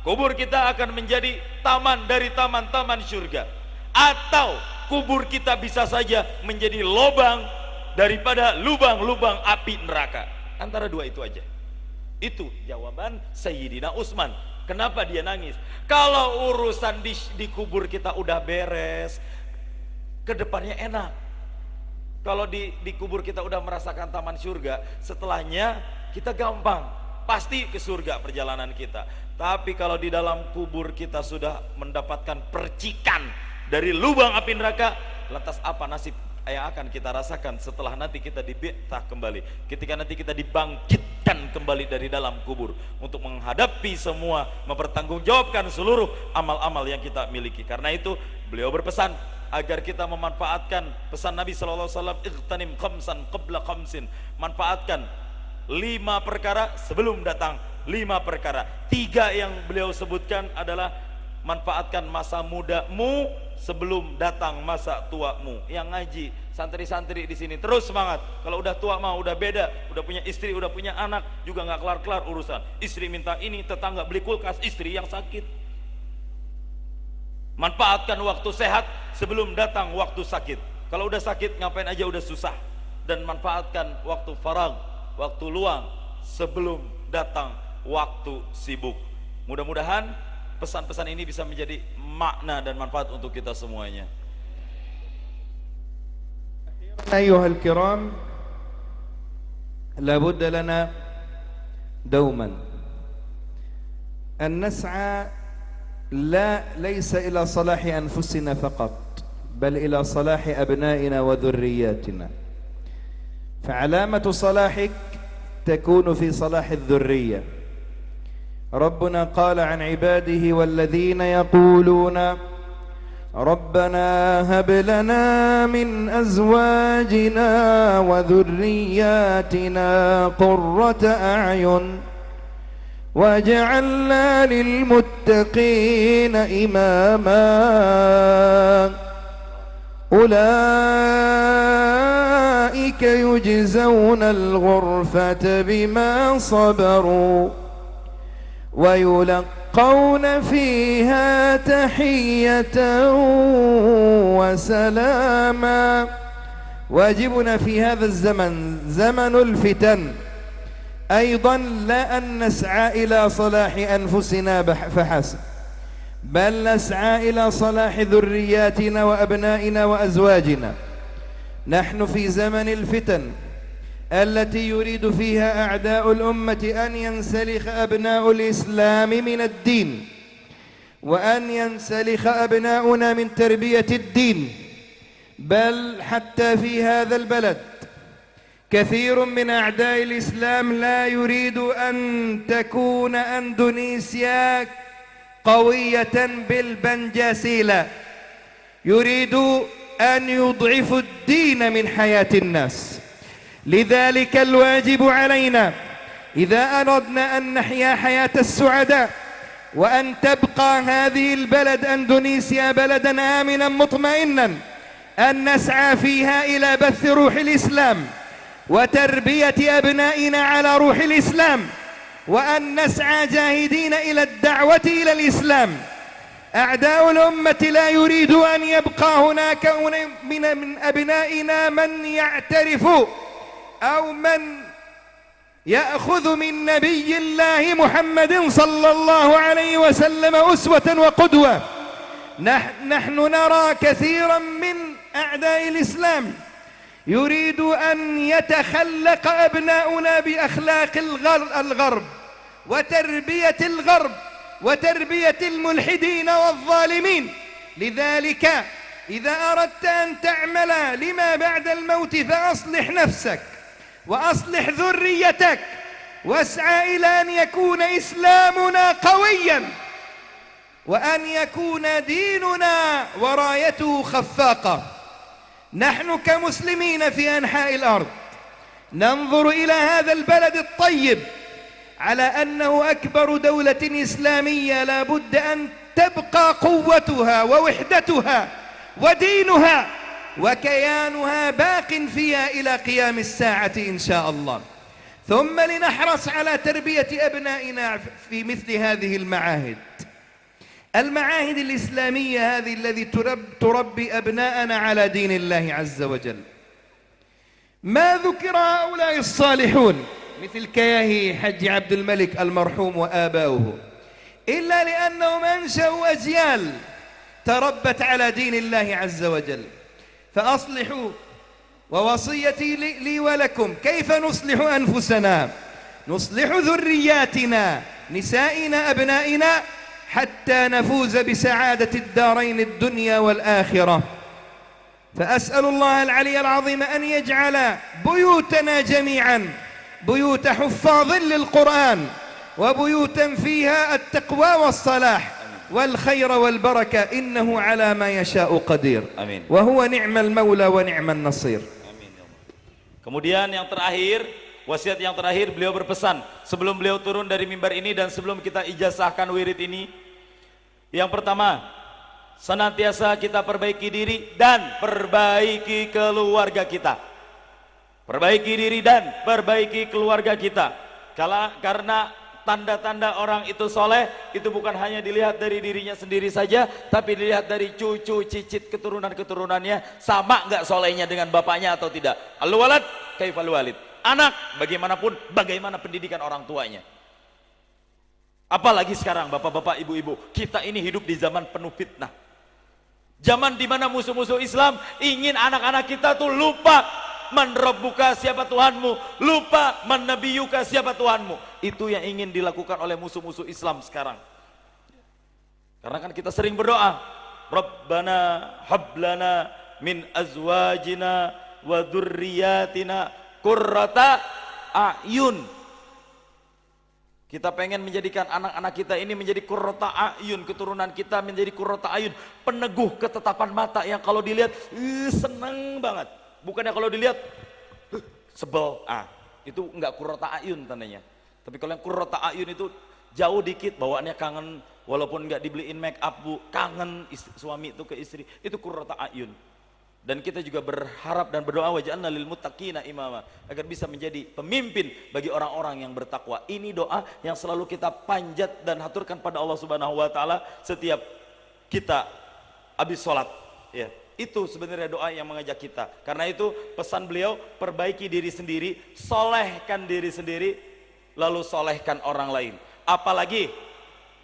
[SPEAKER 3] kubur kita akan menjadi taman dari taman-taman surga, atau kubur kita bisa saja menjadi lubang daripada lubang-lubang api neraka. Antara 2 itu aja. Itu jawaban Sayyidina Utsman. Kenapa dia nangis? Kalau urusan di kubur kita udah beres, kedepannya enak. Kalau di kubur kita udah merasakan taman surga, setelahnya kita gampang, pasti ke surga perjalanan kita. Tapi kalau di dalam kubur kita sudah mendapatkan percikan dari lubang api neraka, lantas apa nasib yang akan kita rasakan setelah nanti kita dibitah kembali, ketika nanti kita dibangkitkan kembali dari dalam kubur untuk menghadapi semua, mempertanggungjawabkan seluruh amal-amal yang kita miliki. Karena itu beliau berpesan agar kita memanfaatkan pesan Nabi SAW, ightanim khamsan qabla khamsin, manfaatkan 5 perkara sebelum datang 5 perkara. 3 yang beliau sebutkan adalah manfaatkan masa mudamu sebelum datang masa tuamu. Yang ngaji santri-santri di sini terus semangat. Kalau udah tua mah udah beda, udah punya istri, udah punya anak, juga nggak kelar-kelar urusan. Istri minta ini, tetangga beli kulkas, istri yang sakit. Manfaatkan waktu sehat sebelum datang waktu sakit. Kalau udah sakit ngapain aja udah susah. Dan manfaatkan waktu farag, waktu luang sebelum datang waktu sibuk. Mudah-mudahan pesan-pesan ini bisa menjadi makna dan manfaat untuk kita semuanya.
[SPEAKER 2] أيها الكرام، لابد لنا دوما أن نسعى ليس إلى صلاح أنفسنا فقط، بل إلى صلاح أبنائنا وذرياتنا. فعلامة صلاحك تكون في صلاح الذرية. ربنا قال عن عباده والذين يقولون ربنا هب لنا من أزواجنا وذرياتنا قرة أعين واجعلنا للمتقين إماما أولئك يجزون الغرفة بما صبروا ويلقون فيها تحية وسلاما. واجبنا في هذا الزمن زمن الفتن أيضا لا أن نسعى إلى صلاح أنفسنا فحسب، بل نسعى إلى صلاح ذرياتنا وأبنائنا وأزواجنا. نحن في زمن الفتن التي يريد فيها أعداء الأمة أن ينسلخ أبناء الإسلام من الدين، وأن ينسلخ أبناؤنا من تربية الدين. بل حتى في هذا البلد كثير من أعداء الإسلام لا يريد أن تكون أندونيسيا قوية بالبنجاسيلة، يريد أن يضعفوا الدين من حياة الناس. لذلك الواجب علينا إذا أردنا أن نحيا حياة السعداء وأن تبقى هذه البلد أندونيسيا بلدا آمنا مطمئنا أن نسعى فيها إلى بث روح الإسلام وتربية أبنائنا على روح الإسلام، وأن نسعى جاهدين إلى الدعوة إلى الإسلام. أعداء الأمة لا يريد أن يبقى هناك من أبنائنا من يعترف أو من يأخذ من نبي الله محمد صلى الله عليه وسلم أسوة وقدوة. نحن نرى كثيرا من أعداء الإسلام يريد أن يتخلق أبناؤنا بأخلاق الغرب وتربية الغرب وتربية الملحدين والظالمين. لذلك إذا أردت أن تعمل لما بعد الموت فأصلح نفسك وأصلح ذريتك، واسعى إلى أن يكون إسلامنا قويا وأن يكون ديننا ورايته خفاقة. نحن كمسلمين في أنحاء الأرض ننظر إلى هذا البلد الطيب على أنه أكبر دولة إسلامية لا بد أن تبقى قوتها ووحدتها ودينها وكيانها باق فيها إلى قيام الساعة إن شاء الله. ثم لنحرص على تربية أبنائنا في مثل هذه المعاهد الإسلامية هذه التي تربي أبناءنا على دين الله عز وجل. ما ذكر هؤلاء الصالحون مثل كياهي حج عبد الملك المرحوم وآباؤه إلا لأنهم أنشأوا أجيال تربت على دين الله عز وجل. فأصلحوا، ووصيتي لي ولكم كيف نصلح أنفسنا، نصلح ذرياتنا نسائنا أبنائنا حتى نفوز بسعادة الدارين الدنيا والآخرة. فأسأل الله العلي العظيم أن يجعل بيوتنا جميعا بيوت حفاظ للقرآن وبيوتا فيها التقوى والصلاح والخير والبركة إنه على ما يشاء قدير وهو نعم المولى ونعم النصير.
[SPEAKER 3] Kemudian yang terakhir, wasiat yang terakhir, beliau berpesan sebelum beliau turun dari mimbar ini dan sebelum kita ijazahkan wirid ini. Yang pertama, senantiasa kita perbaiki diri dan perbaiki keluarga kita. Perbaiki diri dan perbaiki keluarga kita. Karena tanda-tanda orang itu soleh itu bukan hanya dilihat dari dirinya sendiri saja, tapi dilihat dari cucu, cicit, keturunan-keturunannya. Sama nggak solehnya dengan bapaknya atau tidak? Al-walad kaifal walid. Anak bagaimanapun, bagaimana pendidikan orang tuanya. Apalagi sekarang bapak-bapak, ibu-ibu, kita ini hidup di zaman penuh fitnah. Zaman di mana musuh-musuh Islam ingin anak-anak kita tuh lupa menrabbuka siapa Tuhanmu, lupa menabiyuka siapa Tuhanmu. Itu yang ingin dilakukan oleh musuh-musuh Islam sekarang. Karena kan kita sering berdoa, Rabbana hablana min azwajina wa dzurriyyatina qurrata a'yun. Kita pengen menjadikan anak-anak kita ini menjadi qurrata a'yun, keturunan kita menjadi qurrata a'yun, peneguh ketetapan mata yang kalau dilihat seneng banget. Bukannya kalau dilihat sebel, itu enggak qurrata a'yun tandanya. Tapi kalau yang qurrata a'yun itu jauh dikit, bawaannya kangen, walaupun enggak dibeliin make up bu, kangen suami itu ke istri, itu qurrata a'yun. Dan kita juga berharap dan berdoa waj'alna lil muttaqina imama, agar bisa menjadi pemimpin bagi orang-orang yang bertakwa. Ini doa yang selalu kita panjat dan haturkan pada Allah Subhanahu wa taala setiap kita habis sholat, ya. Itu sebenarnya doa yang mengajak kita. Karena itu pesan beliau, perbaiki diri sendiri, solehkan diri sendiri, lalu solehkan orang lain. Apalagi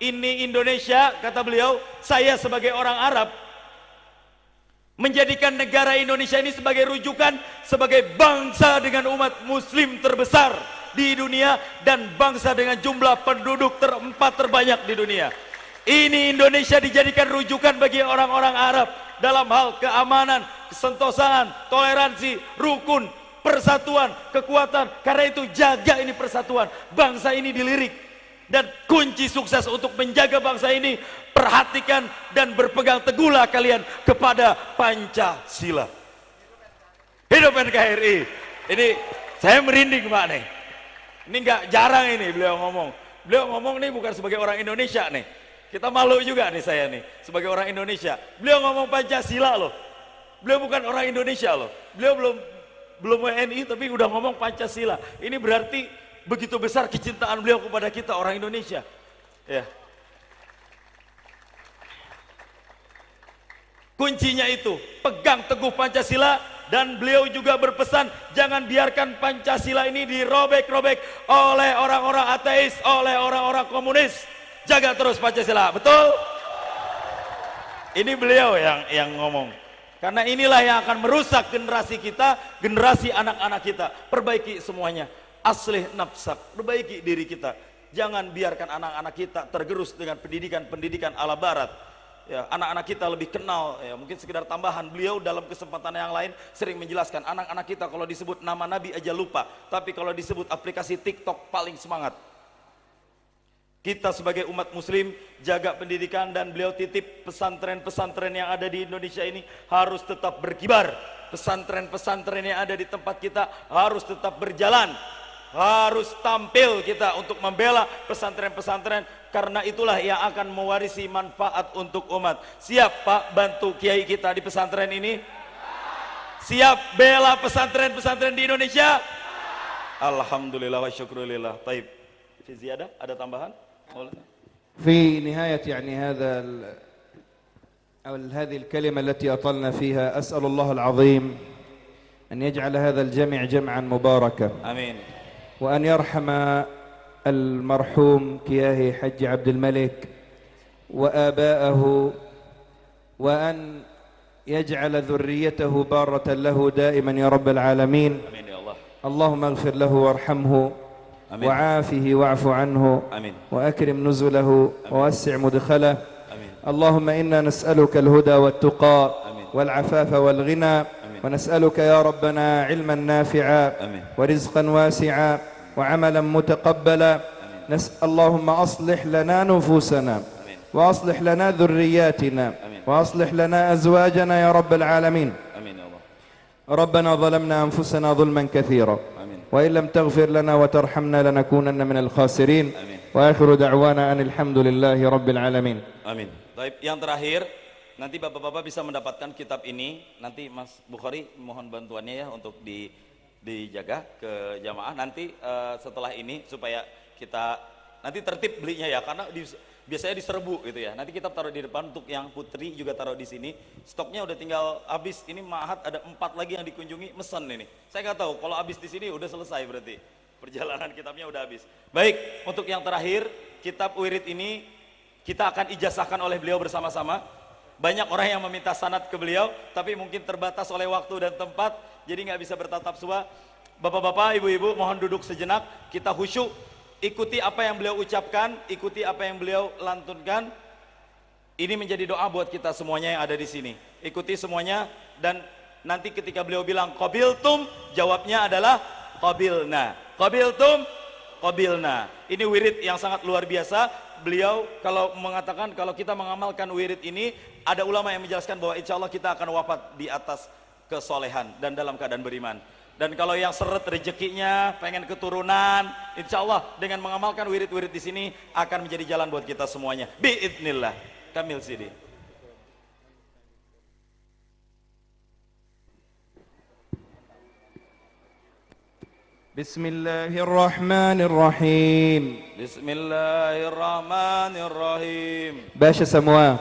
[SPEAKER 3] ini Indonesia, kata beliau, saya sebagai orang Arab menjadikan negara Indonesia ini sebagai rujukan, sebagai bangsa dengan umat muslim terbesar di dunia dan bangsa dengan jumlah penduduk terbanyak di dunia. Ini Indonesia dijadikan rujukan bagi orang-orang Arab dalam hal keamanan, kesentosaan, toleransi, rukun, persatuan, kekuatan. Karena itu jaga ini persatuan, bangsa ini dilirik. Dan kunci sukses untuk menjaga bangsa ini, perhatikan dan berpegang teguhlah kalian kepada Pancasila. Hidup NKRI. Ini saya merinding Pak nih. Ini nggak jarang ini beliau ngomong. Beliau ngomong nih bukan sebagai orang Indonesia nih. Kita malu juga nih saya nih sebagai orang Indonesia. Beliau ngomong Pancasila loh. Beliau bukan orang Indonesia loh. Beliau belum WNI tapi udah ngomong Pancasila. Ini berarti begitu besar kecintaan beliau kepada kita orang Indonesia. Ya. Kuncinya itu pegang teguh Pancasila, dan beliau juga berpesan jangan biarkan Pancasila ini dirobek-robek oleh orang-orang ateis, oleh orang-orang komunis. Jaga terus Pancasila, betul? Ini beliau yang ngomong. Karena inilah yang akan merusak generasi kita, generasi anak-anak kita. Perbaiki semuanya. Aslih nafsak, perbaiki diri kita. Jangan biarkan anak-anak kita tergerus dengan pendidikan ala barat. Ya, anak-anak kita lebih kenal, ya, mungkin sekedar tambahan, beliau dalam kesempatan yang lain sering menjelaskan anak-anak kita kalau disebut nama Nabi aja lupa, tapi kalau disebut aplikasi TikTok paling semangat. Kita sebagai umat muslim jaga pendidikan, dan beliau titip pesantren-pesantren yang ada di Indonesia ini harus tetap berkibar. Pesantren-pesantren yang ada di tempat kita harus tetap berjalan. Harus tampil kita untuk membela pesantren-pesantren, karena itulah yang akan mewarisi manfaat untuk umat. Siap Pak bantu kiai kita di pesantren ini? Siap bela pesantren-pesantren di Indonesia? Alhamdulillah wa syukrulillah. Taib. Fi ziyadah, ada tambahan?
[SPEAKER 2] في نهاية يعني هذه الكلمة التي أطلنا فيها أسأل الله العظيم أن يجعل هذا الجمع جمعا مباركا
[SPEAKER 3] آمين،
[SPEAKER 2] وأن يرحم المرحوم كياهي حج عبد الملك وآباءه، وأن يجعل ذريته بارة له دائما يا رب العالمين.
[SPEAKER 3] آمين يا الله.
[SPEAKER 2] اللهم اغفر له وارحمه وعافه واعف عنه وأكرم نزله ووسع مدخله. اللهم إنا نسألك الهدى والتقى والعفاف والغنى. ونسألك يا ربنا علما نافعا ورزقا واسعا وعملا متقبلا. اللهم أصلح لنا نفوسنا وأصلح لنا ذرياتنا وأصلح لنا أزواجنا يا رب العالمين. ربنا ظلمنا أنفسنا ظلما كثيرا وإن لم تغفر لنا وترحمنا لنكونن من الخاسرين. وآخر دعوانا أن الحمد لله رب العالمين.
[SPEAKER 3] Amin. Baik, yang terakhir, nanti bapak-bapak bisa mendapatkan kitab ini. Nanti Mas Bukhari mohon bantuannya ya untuk dijaga ke jamaah. Nanti setelah ini supaya kita nanti tertib belinya ya, karena biasanya diserbu gitu ya. Nanti kita taruh di depan untuk yang putri juga taruh di sini. Stoknya udah tinggal habis. Ini Ma'had ada 4 lagi yang dikunjungi, mesen ini. Saya nggak tahu kalau habis di sini udah selesai berarti perjalanan kitabnya udah habis. Baik, untuk yang terakhir kitab wirid ini kita akan ijazahkan oleh beliau bersama-sama. Banyak orang yang meminta sanad ke beliau, tapi mungkin terbatas oleh waktu dan tempat, jadi nggak bisa bertatap sua. Bapak-bapak, ibu-ibu, mohon duduk sejenak. Kita khusyuk, ikuti apa yang beliau ucapkan, ikuti apa yang beliau lantunkan. Ini menjadi doa buat kita semuanya yang ada di sini. Ikuti semuanya, dan nanti ketika beliau bilang qabiltum, jawabnya adalah qabilna. Qabiltum, qabilna. Ini wirid yang sangat luar biasa. Beliau kalau mengatakan kalau kita mengamalkan wirid ini, ada ulama yang menjelaskan bahwa insya Allah kita akan wafat di atas kesolehan dan dalam keadaan beriman. Dan kalau yang seret rezekinya, pengen keturunan, insya Allah dengan mengamalkan wirid-wirid di sini akan menjadi jalan buat kita semuanya. Biidznillah. Kamil Sidi.
[SPEAKER 2] Bismillahirrahmanirrahim.
[SPEAKER 3] Bismillahirrahmanirrahim.
[SPEAKER 2] Baca semua.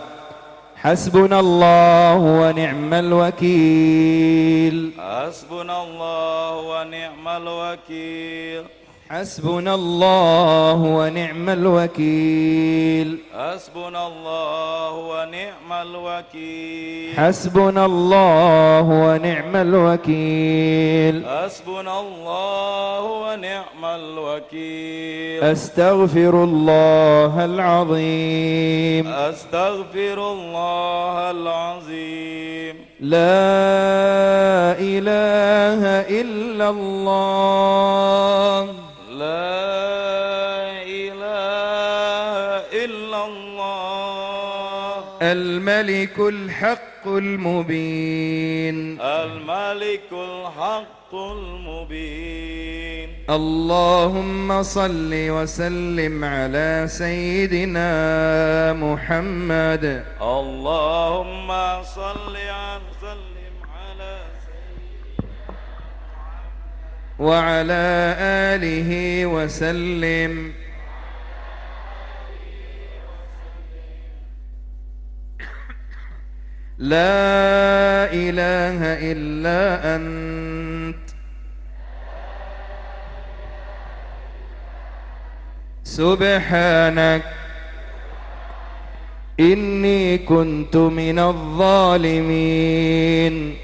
[SPEAKER 2] Hasbunallahu wa ni'mal wakil.
[SPEAKER 3] Hasbunallahu wa ni'mal wakil.
[SPEAKER 2] Hasbunallahu wa ni'mal wakil.
[SPEAKER 3] Hasbunallahu wa ni'mal wakil.
[SPEAKER 2] Hasbunallahu wa ni'mal wakil.
[SPEAKER 3] Hasbunallahu wa ni'mal wakil.
[SPEAKER 2] Astaghfirullahal azim.
[SPEAKER 3] Astaghfirullahal azim.
[SPEAKER 2] La ilaha illallah.
[SPEAKER 3] La ilaha illallah.
[SPEAKER 2] Al-Malikul Haqqul Mubin.
[SPEAKER 3] Al-Malikul Haqqul Mubin.
[SPEAKER 2] Allahumma salli wa sallim ala Sayyidina Muhammad.
[SPEAKER 3] Allahumma salli wa sallim ala
[SPEAKER 2] wa ala alihi wa sallim. La ilaha illa ant. Subhanak inni kuntu minadh dhalimin.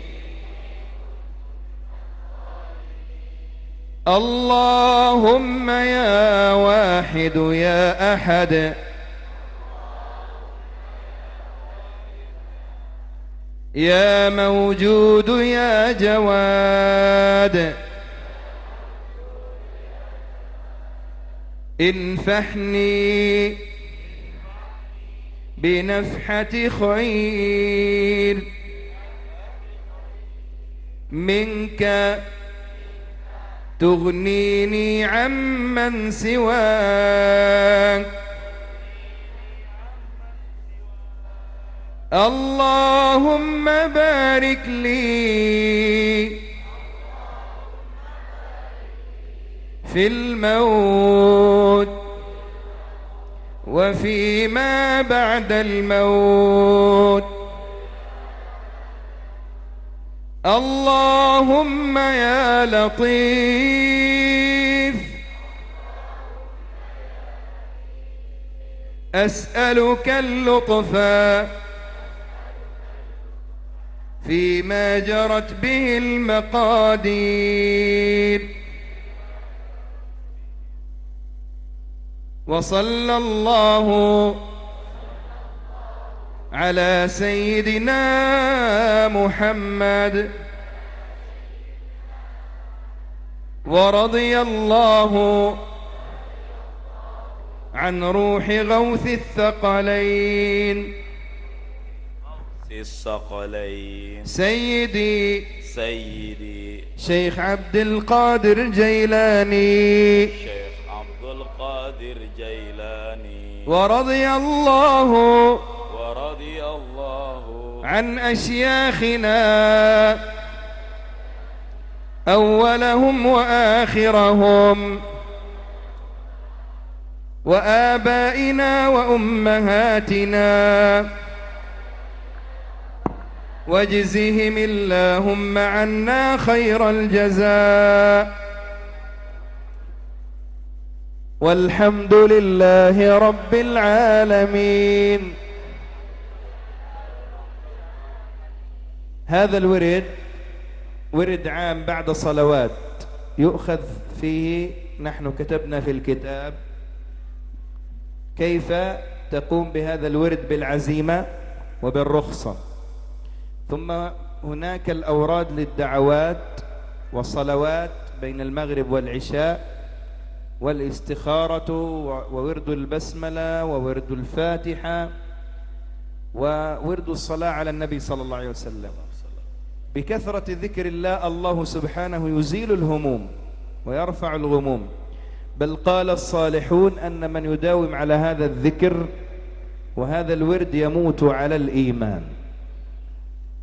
[SPEAKER 2] Allahumma ya wahid ya ahad. Ya mawjud ya jawad. انفحني بنفحة خير منك تغنيني عمن سواك. اللهم بارك لي في الموت وفيما بعد الموت. اللهم يا لطيف أسألك اللطف فيما جرت به المقادير. وصلى الله على سيدنا محمد ورضي الله عن روح غوث الثقلين سيدي شيخ عبد القادر الجيلاني ورضي الله عن أشياخنا أولهم وآخرهم وآبائنا وأمهاتنا واجزهم اللهم عنا خير الجزاء والحمد لله رب العالمين. هذا الورد ورد عام بعد صلوات يؤخذ فيه. نحن كتبنا في الكتاب كيف تقوم بهذا الورد بالعزيمة وبالرخصة. ثم هناك الأوراد للدعوات والصلوات بين المغرب والعشاء والاستخارة وورد البسملة وورد الفاتحة وورد الصلاة على النبي صلى الله عليه وسلم. بكثرة ذكر الله الله سبحانه يزيل الهموم ويرفع الغموم. بل قال الصالحون أن من يداوم على هذا الذكر وهذا الورد يموت على الإيمان.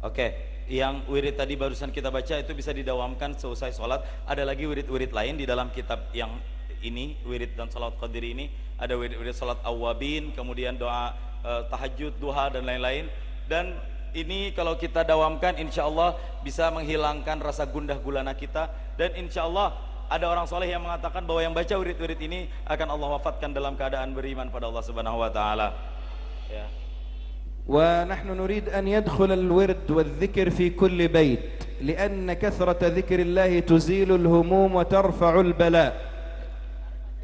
[SPEAKER 3] Oke, yang wirid tadi barusan kita baca itu bisa didawamkan seusai sholat. Ada lagi wirid-wirid lain di dalam kitab yang ini, wirid dan salat qadiri ini. Ada wirid-wirid salat awabin, kemudian doa tahajud, duha dan lain-lain. Dan ini kalau kita dawamkan insya Allah bisa menghilangkan rasa gundah gulana kita. Dan insya Allah ada orang soleh yang mengatakan bahwa yang baca wirid-wirid ini akan Allah wafatkan dalam keadaan beriman pada Allah Subhanahu wa taala. Ya.
[SPEAKER 2] ونحن نريد أن يدخل الورد والذكر في كل بيت لأن كثرة ذكر الله تزيل الهموم وترفع البلاء.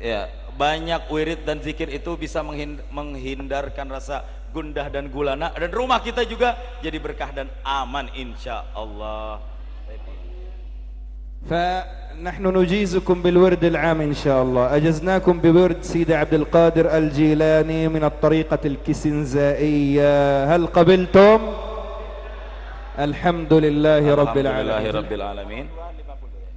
[SPEAKER 3] Ya, banyak wirid dan zikir itu bisa menghindarkan rasa gundah dan gulana, dan rumah kita juga jadi berkah dan aman insya Allah.
[SPEAKER 2] فنحن نجيزكم بالورد العام إن شاء الله. أجزناكم بورد سيدي عبد القادر الجيلاني من الطريقة الكسنزائية. هل قبلتم؟ الحمد لله رب العالمين.